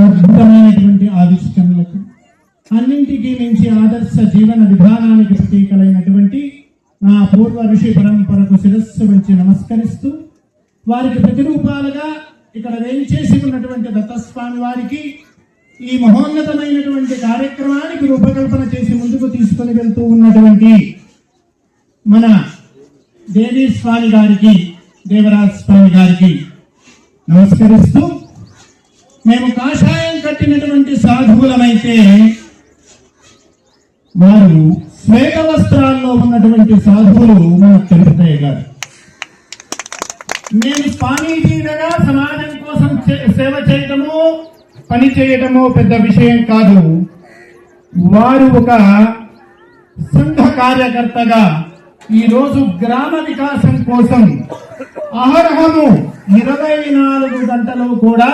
అద్భుతమైనటువంటి ఆవిష్కరణలకు, అన్నింటికీ మించి ఆదర్శ జీవన విధానానికి ప్రతీకలైనటువంటి నా పూర్వ ఋషి పరంపరకు శిరస్సు వంచి నమస్కరిస్తూ, వారికి ప్రతిరూపాలుగా ఇక్కడ వేయించేసి ఉన్నటువంటి దత్తస్వామి వారికి ఈ మహోన్నతమైనటువంటి కార్యక్రమానికి రూపకల్పన చేసి ముందుకు తీసుకొని వెళ్తూ ఉన్నటువంటి మన దేవీ స్వామి గారికి, దేవరాజ్ స్వామి గారికి నమస్కరిస్తూ, మేము కాషాయం కట్టినటువంటి సాధువులమైతే వారు శ్వేత వస్త్రాల్లో ఉన్నటువంటి సాధువులు మన తిరుపతయ్య గారు. మేము స్వామీజీలుగా సమాజం కోసం సేవ చేయటము, పని చేయటము పెద్ద విషయం కాదు. వారు ఒక సంఘ కార్యకర్తగా ఈరోజు గ్రామ వికాసం కోసం అహర్హము 24 గంటలు కూడా